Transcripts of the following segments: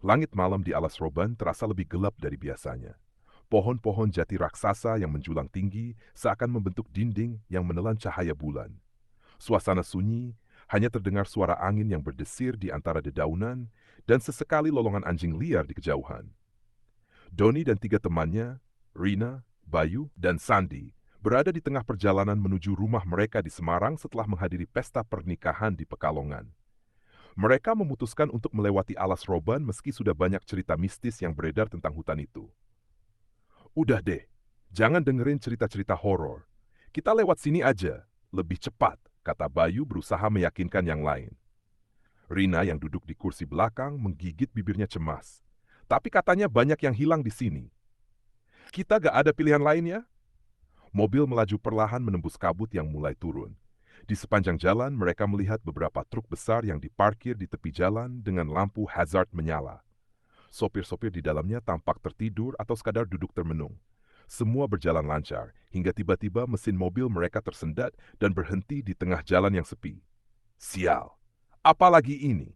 Langit malam di alas Roban terasa lebih gelap dari biasanya. Pohon-pohon jati raksasa yang menjulang tinggi seakan membentuk dinding yang menelan cahaya bulan. Suasana sunyi, hanya terdengar suara angin yang berdesir di antara dedaunan dan sesekali lolongan anjing liar di kejauhan. Doni dan tiga temannya, Rina, Bayu, dan Sandi, berada di tengah perjalanan menuju rumah mereka di Semarang setelah menghadiri pesta pernikahan di Pekalongan. Mereka memutuskan untuk melewati alas Roban meski sudah banyak cerita mistis yang beredar tentang hutan itu. Udah deh, jangan dengerin cerita-cerita horor. Kita lewat sini aja, lebih cepat, kata Bayu berusaha meyakinkan yang lain. Rina yang duduk di kursi belakang menggigit bibirnya cemas. Tapi katanya banyak yang hilang di sini. Kita gak ada pilihan lain ya? Mobil melaju perlahan menembus kabut yang mulai turun. Di sepanjang jalan mereka melihat beberapa truk besar yang diparkir di tepi jalan dengan lampu hazard menyala. Sopir-sopir di dalamnya tampak tertidur atau sekadar duduk termenung. Semua berjalan lancar, hingga tiba-tiba mesin mobil mereka tersendat dan berhenti di tengah jalan yang sepi. Sial, apalagi ini?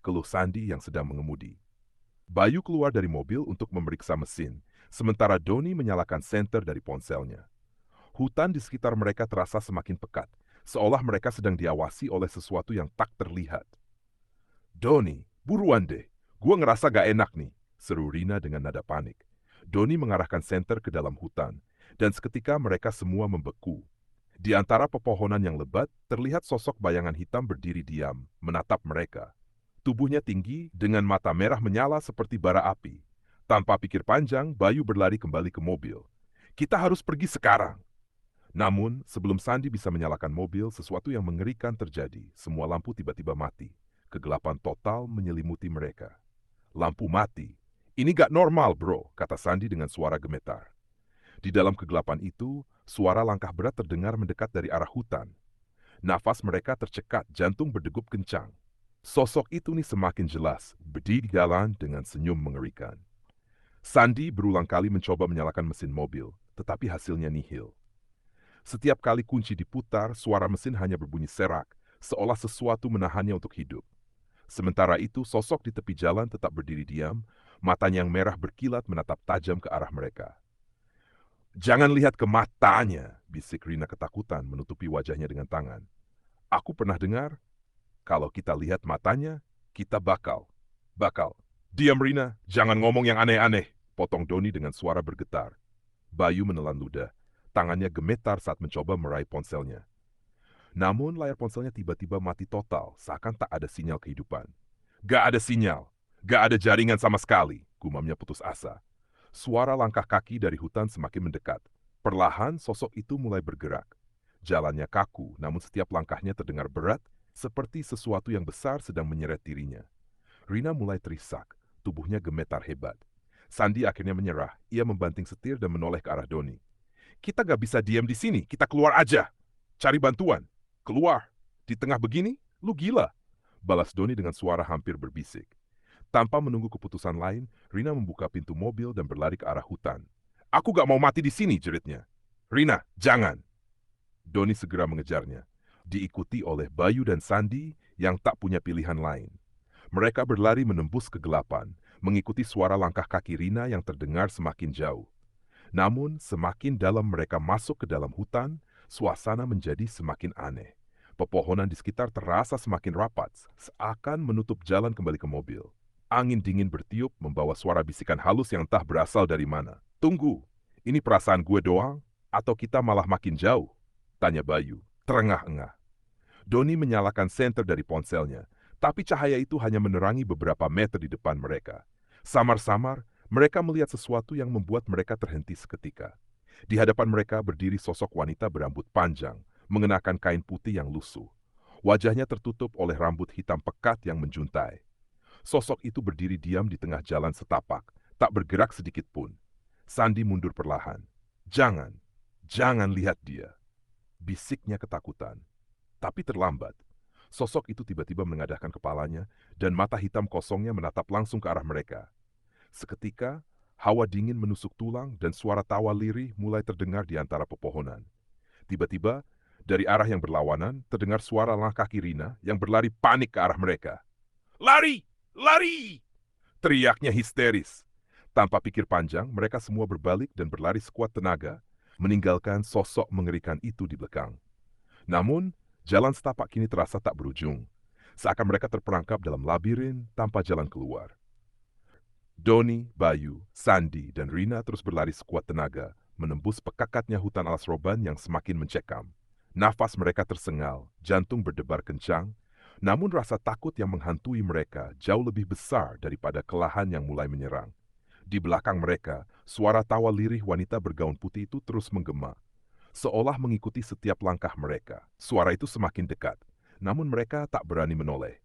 Keluh Sandi yang sedang mengemudi. Bayu keluar dari mobil untuk memeriksa mesin, sementara Doni menyalakan senter dari ponselnya. Hutan di sekitar mereka terasa semakin pekat, seolah mereka sedang diawasi oleh sesuatu yang tak terlihat. Doni, buruan deh. Gua ngerasa gak enak nih, seru Rina dengan nada panik. Doni mengarahkan senter ke dalam hutan, dan seketika mereka semua membeku. Di antara pepohonan yang lebat, terlihat sosok bayangan hitam berdiri diam, menatap mereka. Tubuhnya tinggi, dengan mata merah menyala seperti bara api. Tanpa pikir panjang, Bayu berlari kembali ke mobil. Kita harus pergi sekarang. Namun, sebelum Sandi bisa menyalakan mobil, sesuatu yang mengerikan terjadi. Semua lampu tiba-tiba mati. Kegelapan total menyelimuti mereka. Lampu mati. Ini gak normal, bro, kata Sandi dengan suara gemetar. Di dalam kegelapan itu, suara langkah berat terdengar mendekat dari arah hutan. Nafas mereka tercekat, jantung berdegup kencang. Sosok itu nih semakin jelas, berdiri di jalan dengan senyum mengerikan. Sandi berulang kali mencoba menyalakan mesin mobil, tetapi hasilnya nihil. Setiap kali kunci diputar, suara mesin hanya berbunyi serak, seolah sesuatu menahannya untuk hidup. Sementara itu, sosok di tepi jalan tetap berdiri diam, matanya yang merah berkilat menatap tajam ke arah mereka. Jangan lihat ke matanya, bisik Rina ketakutan menutupi wajahnya dengan tangan. Aku pernah dengar, kalau kita lihat matanya, kita bakal. Diam Rina, jangan ngomong yang aneh-aneh, potong Doni dengan suara bergetar. Bayu menelan ludah, tangannya gemetar saat mencoba meraih ponselnya. Namun layar ponselnya tiba-tiba mati total, seakan tak ada sinyal kehidupan. Gak ada sinyal, gak ada jaringan sama sekali, gumamnya putus asa. Suara langkah kaki dari hutan semakin mendekat. Perlahan sosok itu mulai bergerak. Jalannya kaku, namun setiap langkahnya terdengar berat, seperti sesuatu yang besar sedang menyeret dirinya. Rina mulai terisak, tubuhnya gemetar hebat. Sandi akhirnya menyerah, ia membanting setir dan menoleh ke arah Doni. Kita gak bisa diam di sini, kita keluar aja. Cari bantuan. Keluar. Di tengah begini, lu gila. Balas Doni dengan suara hampir berbisik. Tanpa menunggu keputusan lain, Rina membuka pintu mobil dan berlari ke arah hutan. Aku gak mau mati di sini, jeritnya. Rina, jangan. Doni segera mengejarnya. Diikuti oleh Bayu dan Sandi yang tak punya pilihan lain. Mereka berlari menembus kegelapan, mengikuti suara langkah kaki Rina yang terdengar semakin jauh. Namun, semakin dalam mereka masuk ke dalam hutan, suasana menjadi semakin aneh. Pepohonan di sekitar terasa semakin rapat, seakan menutup jalan kembali ke mobil. Angin dingin bertiup membawa suara bisikan halus yang entah berasal dari mana. Tunggu, ini perasaan gue doang? Atau kita malah makin jauh? Tanya Bayu, terengah-engah. Doni menyalakan senter dari ponselnya, tapi cahaya itu hanya menerangi beberapa meter di depan mereka. Samar-samar, mereka melihat sesuatu yang membuat mereka terhenti seketika. Di hadapan mereka berdiri sosok wanita berambut panjang, mengenakan kain putih yang lusuh. Wajahnya tertutup oleh rambut hitam pekat yang menjuntai. Sosok itu berdiri diam di tengah jalan setapak, tak bergerak sedikit pun. Sandi mundur perlahan. Jangan, jangan lihat dia. Bisiknya ketakutan. Tapi terlambat. Sosok itu tiba-tiba menengadahkan kepalanya dan mata hitam kosongnya menatap langsung ke arah mereka. Seketika, hawa dingin menusuk tulang dan suara tawa lirih mulai terdengar di antara pepohonan. Tiba-tiba, dari arah yang berlawanan, terdengar suara langkah kaki Rina yang berlari panik ke arah mereka. Lari! Lari! Teriaknya histeris. Tanpa pikir panjang, mereka semua berbalik dan berlari sekuat tenaga, meninggalkan sosok mengerikan itu di belakang. Namun, jalan setapak kini terasa tak berujung. Seakan mereka terperangkap dalam labirin tanpa jalan keluar. Doni, Bayu, Sandi, dan Rina terus berlari sekuat tenaga, menembus pekakatnya hutan alas roban yang semakin mencekam. Nafas mereka tersengal, jantung berdebar kencang, namun rasa takut yang menghantui mereka jauh lebih besar daripada kelelahan yang mulai menyerang. Di belakang mereka, suara tawa lirih wanita bergaun putih itu terus menggema, seolah mengikuti setiap langkah mereka. Suara itu semakin dekat, namun mereka tak berani menoleh.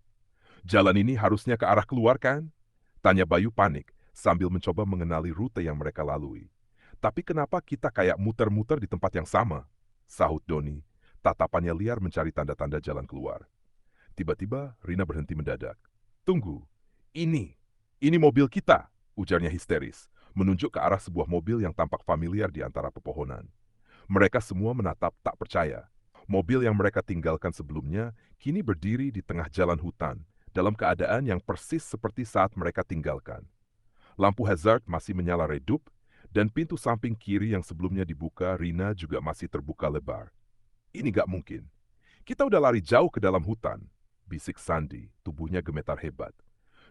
Jalan ini harusnya ke arah keluar kan? Tanya Bayu panik, sambil mencoba mengenali rute yang mereka lalui. Tapi kenapa kita kayak muter-muter di tempat yang sama? Sahut Doni, tatapannya liar mencari tanda-tanda jalan keluar. Tiba-tiba, Rina berhenti mendadak. Tunggu, ini mobil kita, ujarnya histeris, menunjuk ke arah sebuah mobil yang tampak familiar di antara pepohonan. Mereka semua menatap tak percaya. Mobil yang mereka tinggalkan sebelumnya kini berdiri di tengah jalan hutan, dalam keadaan yang persis seperti saat mereka tinggalkan. Lampu hazard masih menyala redup, dan pintu samping kiri yang sebelumnya dibuka Rina juga masih terbuka lebar. Ini gak mungkin. Kita udah lari jauh ke dalam hutan, bisik Sandi, tubuhnya gemetar hebat.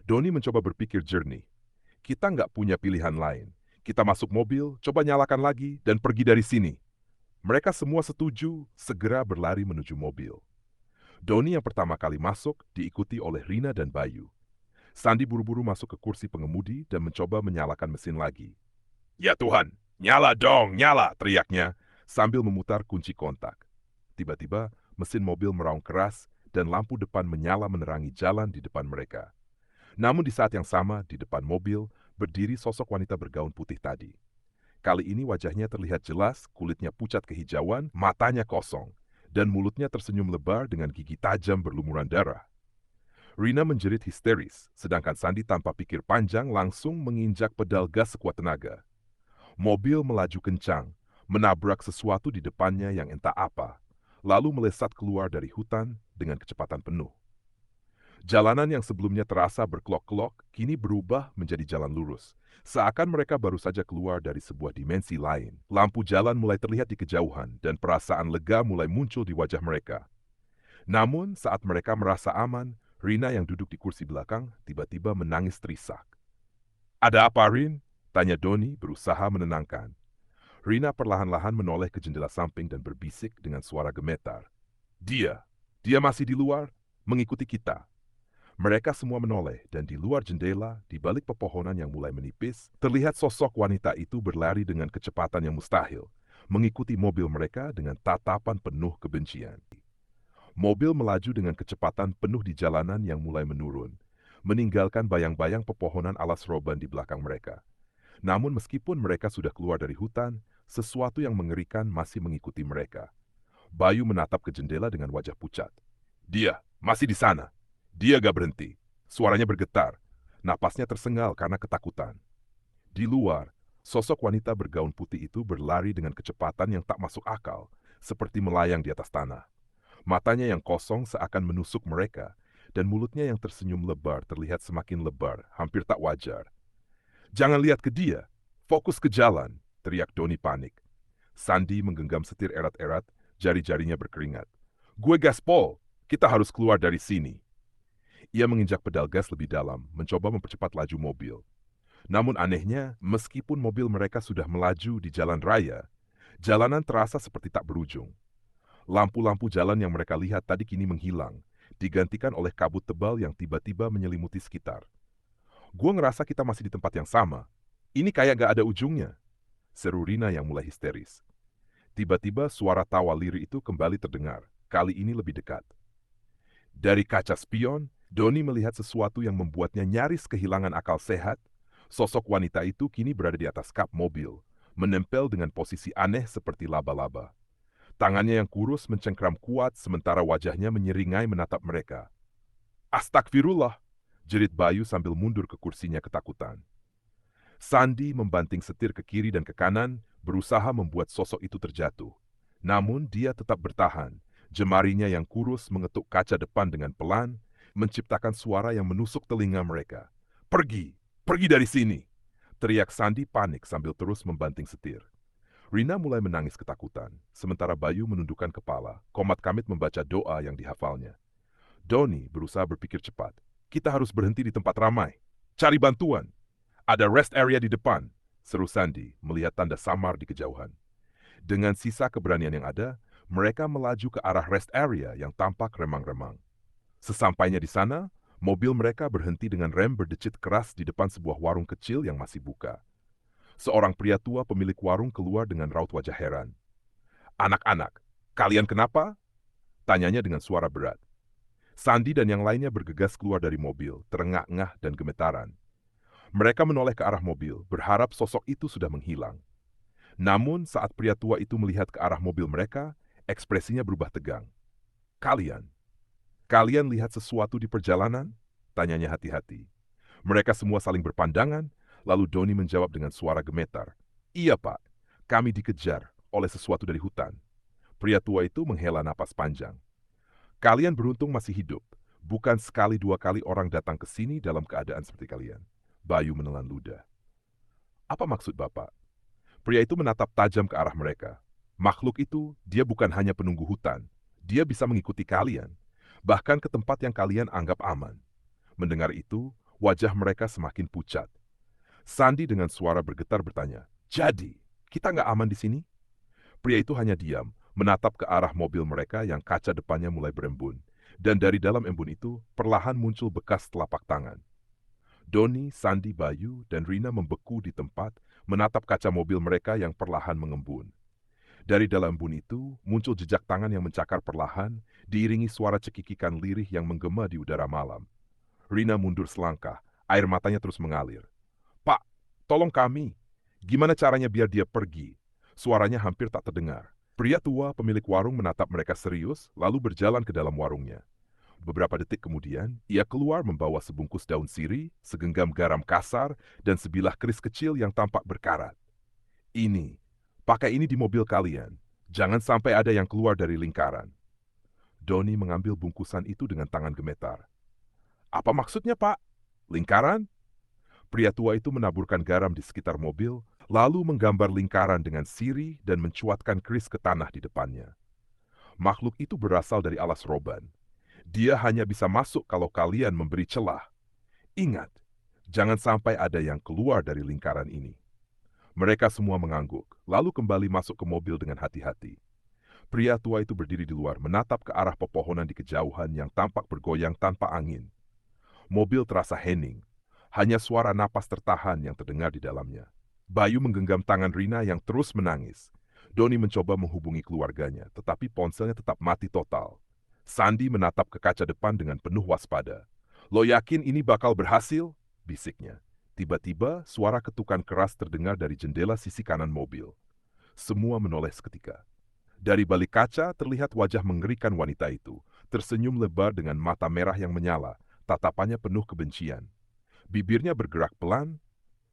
Doni mencoba berpikir jernih. Kita nggak punya pilihan lain. Kita masuk mobil, coba nyalakan lagi, dan pergi dari sini. Mereka semua setuju, segera berlari menuju mobil. Doni yang pertama kali masuk diikuti oleh Rina dan Bayu. Sandi buru-buru masuk ke kursi pengemudi dan mencoba menyalakan mesin lagi. Ya Tuhan, nyala dong, nyala, teriaknya sambil memutar kunci kontak. Tiba-tiba, mesin mobil meraung keras dan lampu depan menyala menerangi jalan di depan mereka. Namun di saat yang sama, di depan mobil, berdiri sosok wanita bergaun putih tadi. Kali ini wajahnya terlihat jelas, kulitnya pucat kehijauan, matanya kosong, dan mulutnya tersenyum lebar dengan gigi tajam berlumuran darah. Rina menjerit histeris, sedangkan Sandi tanpa pikir panjang langsung menginjak pedal gas sekuat tenaga. Mobil melaju kencang, menabrak sesuatu di depannya yang entah apa, lalu melesat keluar dari hutan dengan kecepatan penuh. Jalanan yang sebelumnya terasa berkelok-kelok kini berubah menjadi jalan lurus. Seakan mereka baru saja keluar dari sebuah dimensi lain. Lampu jalan mulai terlihat di kejauhan dan perasaan lega mulai muncul di wajah mereka. Namun saat mereka merasa aman, Rina yang duduk di kursi belakang tiba-tiba menangis terisak. Ada apa, Rin? Tanya Doni berusaha menenangkan. Rina perlahan-lahan menoleh ke jendela samping dan berbisik dengan suara gemetar. Dia masih di luar, mengikuti kita. Mereka semua menoleh dan di luar jendela, di balik pepohonan yang mulai menipis, terlihat sosok wanita itu berlari dengan kecepatan yang mustahil, mengikuti mobil mereka dengan tatapan penuh kebencian. Mobil melaju dengan kecepatan penuh di jalanan yang mulai menurun, meninggalkan bayang-bayang pepohonan alas roban di belakang mereka. Namun meskipun mereka sudah keluar dari hutan, sesuatu yang mengerikan masih mengikuti mereka. Bayu menatap ke jendela dengan wajah pucat. Dia masih di sana. Dia gak berhenti. Suaranya bergetar. Napasnya tersengal karena ketakutan. Di luar, sosok wanita bergaun putih itu berlari dengan kecepatan yang tak masuk akal, seperti melayang di atas tanah. Matanya yang kosong seakan menusuk mereka, dan mulutnya yang tersenyum lebar terlihat semakin lebar, hampir tak wajar. Jangan lihat ke dia, fokus ke jalan, teriak Doni panik. Sandi menggenggam setir erat-erat, jari-jarinya berkeringat. Gue gaspol, kita harus keluar dari sini. Ia menginjak pedal gas lebih dalam, mencoba mempercepat laju mobil. Namun anehnya, meskipun mobil mereka sudah melaju di jalan raya, jalanan terasa seperti tak berujung. Lampu-lampu jalan yang mereka lihat tadi kini menghilang, digantikan oleh kabut tebal yang tiba-tiba menyelimuti sekitar. Gua ngerasa kita masih di tempat yang sama. Ini kayak gak ada ujungnya, seru Rina yang mulai histeris. Tiba-tiba suara tawa lirih itu kembali terdengar, kali ini lebih dekat. Dari kaca spion, Doni melihat sesuatu yang membuatnya nyaris kehilangan akal sehat. Sosok wanita itu kini berada di atas kap mobil, menempel dengan posisi aneh seperti laba-laba. Tangannya yang kurus mencengkram kuat sementara wajahnya menyeringai menatap mereka. Astagfirullah, jerit Bayu sambil mundur ke kursinya ketakutan. Sandi membanting setir ke kiri dan ke kanan, berusaha membuat sosok itu terjatuh. Namun dia tetap bertahan. Jemarinya yang kurus mengetuk kaca depan dengan pelan, menciptakan suara yang menusuk telinga mereka. Pergi! Pergi dari sini! Teriak Sandi panik sambil terus membanting setir. Rina mulai menangis ketakutan, sementara Bayu menundukkan kepala, komat kamit membaca doa yang dihafalnya. Doni berusaha berpikir cepat. Kita harus berhenti di tempat ramai. Cari bantuan. Ada rest area di depan, seru Sandi melihat tanda samar di kejauhan. Dengan sisa keberanian yang ada, mereka melaju ke arah rest area yang tampak remang-remang. Sesampainya di sana, mobil mereka berhenti dengan rem berdecit keras di depan sebuah warung kecil yang masih buka. Seorang pria tua pemilik warung keluar dengan raut wajah heran. "Anak-anak, kalian kenapa?" tanyanya dengan suara berat. Sandi dan yang lainnya bergegas keluar dari mobil, terengah-engah dan gemetaran. Mereka menoleh ke arah mobil, berharap sosok itu sudah menghilang. Namun saat pria tua itu melihat ke arah mobil mereka, ekspresinya berubah tegang. "Kalian lihat sesuatu di perjalanan?" tanyanya hati-hati. Mereka semua saling berpandangan, lalu Doni menjawab dengan suara gemetar. "Iya Pak, kami dikejar oleh sesuatu dari hutan." Pria tua itu menghela napas panjang. "Kalian beruntung masih hidup. Bukan sekali dua kali orang datang ke sini dalam keadaan seperti kalian." Bayu menelan ludah. "Apa maksud Bapak?" Pria itu menatap tajam ke arah mereka. "Makhluk itu, dia bukan hanya penunggu hutan. Dia bisa mengikuti kalian, bahkan ke tempat yang kalian anggap aman." Mendengar itu, wajah mereka semakin pucat. Sandi dengan suara bergetar bertanya, "Jadi, kita nggak aman di sini?" Pria itu hanya diam, menatap ke arah mobil mereka yang kaca depannya mulai berembun. Dan dari dalam embun itu, perlahan muncul bekas telapak tangan. Doni, Sandi, Bayu, dan Rina membeku di tempat, menatap kaca mobil mereka yang perlahan mengembun. Dari dalam embun itu, muncul jejak tangan yang mencakar perlahan, diiringi suara cekikikan lirih yang menggema di udara malam. Rina mundur selangkah, air matanya terus mengalir. "Pak, tolong kami. Gimana caranya biar dia pergi?" Suaranya hampir tak terdengar. Pria tua pemilik warung menatap mereka serius, lalu berjalan ke dalam warungnya. Beberapa detik kemudian, ia keluar membawa sebungkus daun sirih, segenggam garam kasar, dan sebilah keris kecil yang tampak berkarat. "Ini, pakai ini di mobil kalian. Jangan sampai ada yang keluar dari lingkaran." Doni mengambil bungkusan itu dengan tangan gemetar. "Apa maksudnya, Pak? Lingkaran?" Pria tua itu menaburkan garam di sekitar mobil, lalu menggambar lingkaran dengan sirih dan mencuatkan keris ke tanah di depannya. "Makhluk itu berasal dari alas roban. Dia hanya bisa masuk kalau kalian memberi celah. Ingat, jangan sampai ada yang keluar dari lingkaran ini." Mereka semua mengangguk, lalu kembali masuk ke mobil dengan hati-hati. Pria tua itu berdiri di luar, menatap ke arah pepohonan di kejauhan yang tampak bergoyang tanpa angin. Mobil terasa hening, hanya suara napas tertahan yang terdengar di dalamnya. Bayu menggenggam tangan Rina yang terus menangis. Doni mencoba menghubungi keluarganya, tetapi ponselnya tetap mati total. Sandi menatap ke kaca depan dengan penuh waspada. "Lo yakin ini bakal berhasil?" bisiknya. Tiba-tiba, suara ketukan keras terdengar dari jendela sisi kanan mobil. Semua menoleh seketika. Dari balik kaca terlihat wajah mengerikan wanita itu, tersenyum lebar dengan mata merah yang menyala, tatapannya penuh kebencian. Bibirnya bergerak pelan,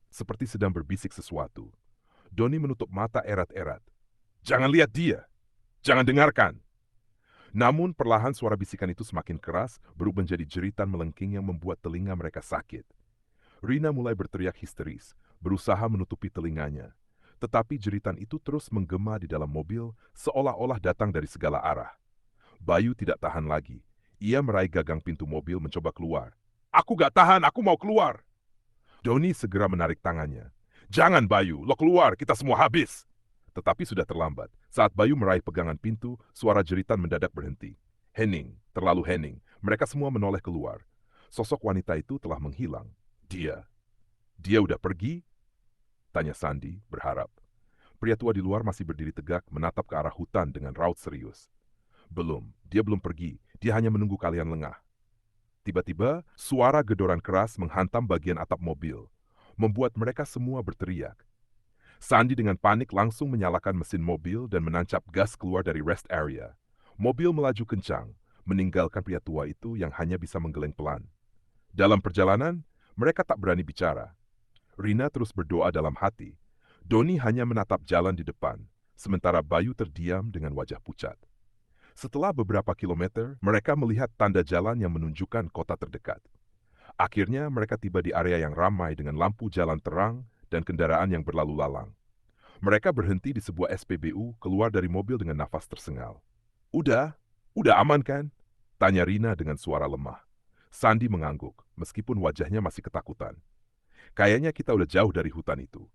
seperti sedang berbisik sesuatu. Doni menutup mata erat-erat. "Jangan lihat dia! Jangan dengarkan!" Namun perlahan suara bisikan itu semakin keras, berubah menjadi jeritan melengking yang membuat telinga mereka sakit. Rina mulai berteriak histeris, berusaha menutupi telinganya. Tetapi jeritan itu terus menggema di dalam mobil, seolah-olah datang dari segala arah. Bayu tidak tahan lagi. Ia meraih gagang pintu mobil mencoba keluar. "Aku gak tahan, aku mau keluar!" Doni segera menarik tangannya. "Jangan Bayu, lo keluar, kita semua habis!" Tetapi sudah terlambat. Saat Bayu meraih pegangan pintu, suara jeritan mendadak berhenti. Hening, terlalu hening. Mereka semua menoleh keluar. Sosok wanita itu telah menghilang. Dia udah pergi?" tanya Sandi, berharap. Pria tua di luar masih berdiri tegak, menatap ke arah hutan dengan raut serius. "Belum, dia belum pergi. Dia hanya menunggu kalian lengah." Tiba-tiba, suara gedoran keras menghantam bagian atap mobil, membuat mereka semua berteriak. Sandi dengan panik langsung menyalakan mesin mobil dan menancap gas keluar dari rest area. Mobil melaju kencang, meninggalkan pria tua itu yang hanya bisa menggeleng pelan. Dalam perjalanan, mereka tak berani bicara. Rina terus berdoa dalam hati. Doni hanya menatap jalan di depan, sementara Bayu terdiam dengan wajah pucat. Setelah beberapa kilometer, mereka melihat tanda jalan yang menunjukkan kota terdekat. Akhirnya mereka tiba di area yang ramai dengan lampu jalan terang dan kendaraan yang berlalu lalang. Mereka berhenti di sebuah SPBU, keluar dari mobil dengan nafas tersengal. Udah, udah aman kan? Tanya Rina dengan suara lemah. Sandi mengangguk, meskipun wajahnya masih ketakutan. Kayaknya kita udah jauh dari hutan itu.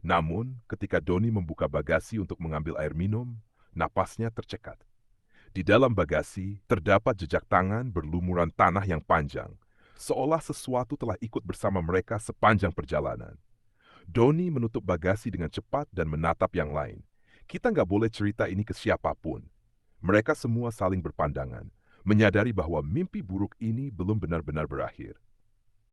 Namun, ketika Doni membuka bagasi untuk mengambil air minum, napasnya tercekat. Di dalam bagasi, terdapat jejak tangan berlumuran tanah yang panjang, seolah sesuatu telah ikut bersama mereka sepanjang perjalanan. Doni menutup bagasi dengan cepat dan menatap yang lain. Kita nggak boleh cerita ini ke siapapun. Mereka semua saling berpandangan, menyadari bahwa mimpi buruk ini belum benar-benar berakhir.